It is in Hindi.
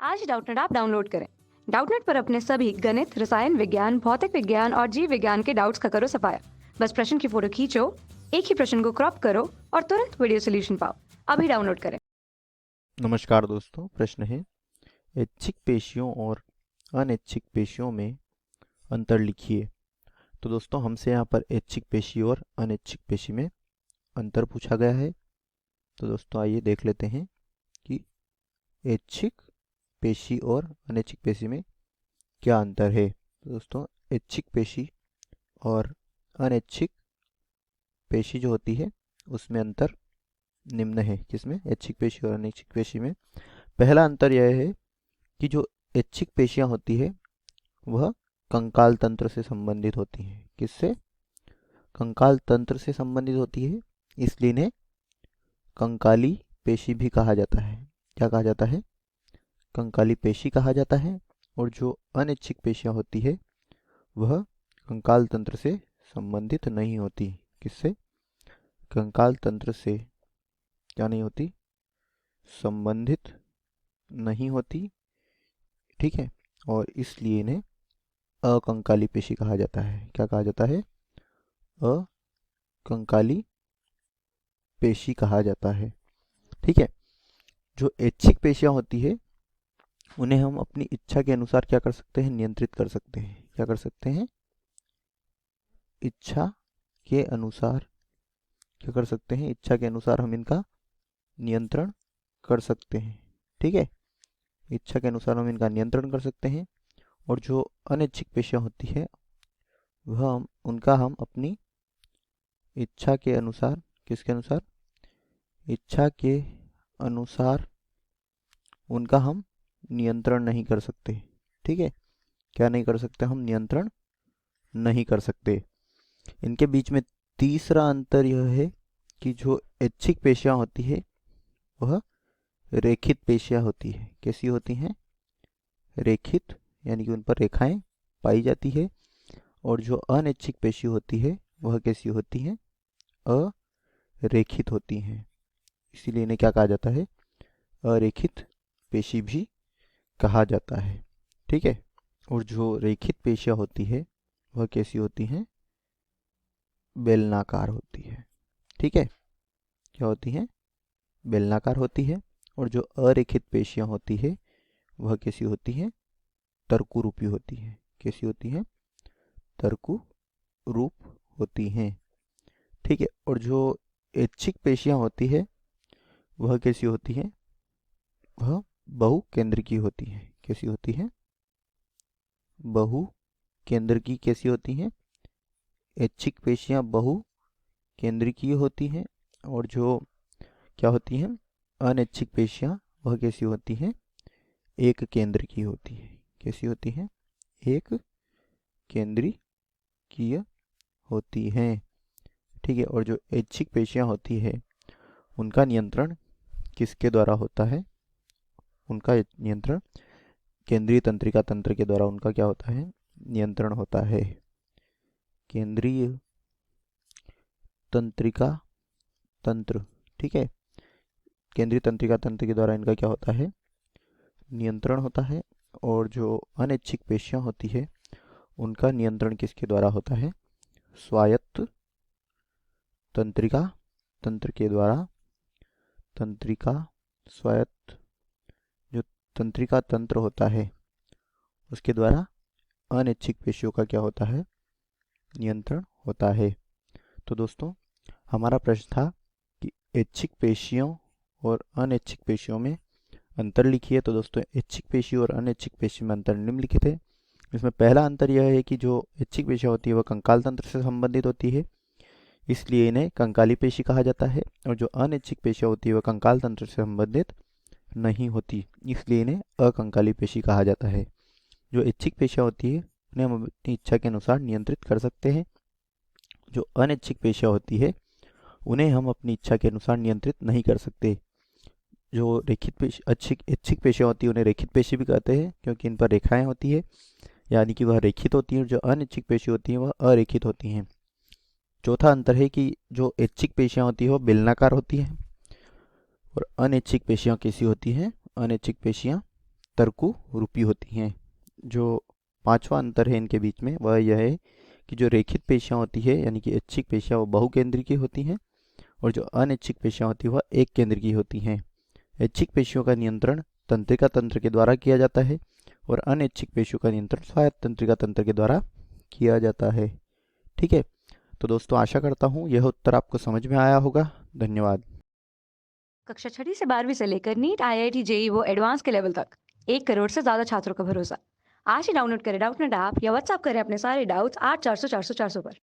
आज डाउटनेट ऐप डाउनलोड करें। डाउटनेट पर अपने सभी गणित, रसायन विज्ञान, भौतिक विज्ञान और जीव विज्ञान के डाउट्स का करो सफाया। बस प्रश्न की फोटो खींचो, एक ही प्रश्न को क्रॉप करो और तुरंत वीडियो सोल्यूशन पाओ। अभी डाउनलोड करें। नमस्कार दोस्तों, प्रश्न है ऐच्छिक पेशियों और अनैच्छिक पेशियों में अंतर लिखिए। तो दोस्तों हमसे यहाँ पर ऐच्छिक पेशी और अनैच्छिक पेशी में अंतर पूछा गया है। तो दोस्तों आइए देख लेते हैं कि ऐच्छिक पेशी और अनैच्छिक पेशी में क्या अंतर है। तो दोस्तों ऐच्छिक पेशी और अनैच्छिक पेशी जो होती है उसमें अंतर निम्न है। किसमें? ऐच्छिक पेशी और अनैच्छिक पेशी में। पहला अंतर यह है कि जो ऐच्छिक पेशियां होती है वह कंकाल तंत्र से संबंधित होती हैं। किससे? कंकाल तंत्र से संबंधित होती है, इसलिए इन्हें कंकाली पेशी भी कहा जाता है। क्या कहा जाता है? कंकाली पेशी कहा जाता है। और जो अनैच्छिक पेशियां होती है वह कंकाल तंत्र से संबंधित नहीं होती। किससे? कंकाल तंत्र से क्या नहीं होती? संबंधित नहीं होती। ठीक है, और इसलिए इन्हें अकंकाली पेशी कहा जाता है। क्या कहा जाता है? अकंकाली पेशी कहा जाता है। ठीक है, जो ऐच्छिक पेशियां होती है उन्हें हम अपनी इच्छा के अनुसार क्या कर सकते हैं? नियंत्रित कर सकते हैं। क्या कर सकते हैं? इच्छा के अनुसार क्या कर सकते हैं? इच्छा के अनुसार हम इनका नियंत्रण कर सकते हैं। ठीक है, इच्छा के अनुसार हम इनका नियंत्रण कर सकते हैं। और जो अनैच्छिक पेशियां होती है वह उनका हम अपनी इच्छा के अनुसार, किसके अनुसार? इच्छा के अनुसार उनका हम नियंत्रण नहीं कर सकते। ठीक है, क्या नहीं कर सकते? हम नियंत्रण नहीं कर सकते। इनके बीच में तीसरा अंतर यह है कि जो ऐच्छिक पेशियां होती है वह रेखित पेशियां होती है। कैसी होती हैं? रेखित, यानी कि उन पर रेखाएं पाई जाती है। और जो अनैच्छिक पेशी होती है वह कैसी होती हैं? अरेखित होती हैं। इसीलिए इन्हें क्या कहा जाता है? अरेखित पेशी भी कहा जाता है। ठीक है, और जो रेखित पेशियां होती है वह कैसी होती हैं? बेलनाकार होती है। ठीक है, क्या होती हैं? बेलनाकार होती है। और जो अरेखित पेशियां होती है वह कैसी होती हैं? तर्कु रूपी होती हैं। कैसी होती हैं? तर्कु रूप होती हैं। ठीक है, और जो ऐच्छिक पेशियां होती है वह कैसी होती हैं? वह बहुकेंद्रकीय होती हैं। कैसी होती हैं? बहुकेंद्रकीय कैसी होती हैं? ऐच्छिक पेशियां बहुकेंद्रकीय होती हैं। और जो क्या होती हैं? अनैच्छिक पेशियां वह कैसी होती हैं? एक केंद्रकीय होती है। कैसी होती हैं? एक केंद्रकीय होती हैं। ठीक है, और जो ऐच्छिक पेशियां होती है उनका नियंत्रण किसके द्वारा होता है? उनका नियंत्रण केंद्रीय तंत्रिका तंत्र के द्वारा उनका क्या होता है? नियंत्रण होता है। केंद्रीय तंत्रिका तंत्र। ठीक है, केंद्रीय तंत्रिका तंत्र के द्वारा इनका क्या होता है? नियंत्रण होता है। और जो अनैच्छिक पेशियां होती है उनका नियंत्रण किसके द्वारा होता है? स्वायत्त तंत्रिका तंत्र के द्वारा। तंत्रिका स्वायत्त जो तंत्रिका तंत्र होता है उसके द्वारा अनैच्छिक पेशियों का क्या होता है? नियंत्रण होता है। तो दोस्तों हमारा प्रश्न था कि ऐच्छिक पेशियों और अनैच्छिक पेशियों में अंतर लिखिए। तो दोस्तों ऐच्छिक पेशी और अनैच्छिक पेशी में अंतर निम्नलिखित है। इसमें पहला अंतर यह है कि जो ऐच्छिक पेशियां होती है वह कंकाल तंत्र से संबंधित होती है, इसलिए इन्हें कंकाली पेशी कहा जाता है। और जो अनैच्छिक पेशियां होती है वह कंकाल तंत्र से संबंधित नहीं होती, इसलिए इन्हें अकंकाली पेशी कहा जाता है। जो ऐच्छिक पेशियां होती है उन्हें हम अपनी इच्छा के अनुसार नियंत्रित कर सकते हैं। जो अनैच्छिक पेशियां होती है उन्हें हम अपनी इच्छा के अनुसार नियंत्रित नहीं कर सकते। जो रेखित पेशी ऐच्छिक पेशियां होती है उन्हें रेखित पेशी भी कहते हैं, क्योंकि इन पर रेखाएं होती है, यानी कि वह रेखित होती हैं। जो अनैच्छिक पेशी होती हैं वह अरेखित होती हैं। चौथा अंतर है कि जो ऐच्छिक पेशियां होती है वह बेलनाकार होती हैं और अनैच्छिक पेशियां कैसी होती हैं? अनैच्छिक पेशियां तर्कु रूपी होती हैं। जो पांचवा अंतर है इनके बीच में वह यह है कि जो रेखित पेशियां होती है यानी कि ऐच्छिक पेशियां वो बहुकेंद्री की होती हैं और जो अनैच्छिक पेशियां होती है वह एक केंद्र की होती हैं। ऐच्छिक पेशियों का नियंत्रण तंत्रिका तंत्र के द्वारा किया जाता है और अनैच्छिक पेशियों का नियंत्रण स्वायत्त तंत्रिका तंत्र के द्वारा किया जाता है। ठीक है, तो दोस्तों आशा करता हूँ यह उत्तर आपको समझ में आया होगा। धन्यवाद। कक्षा 6वीं से 12वीं से लेकर नीट, IIT, जेई वो एडवांस के लेवल तक 1 करोड़ से ज्यादा छात्रों का भरोसा। आज ही डाउनलोड करें डाउटनेट ऐप या व्हाट्सएप करें अपने सारे डाउट्स 8400 400 400 पर।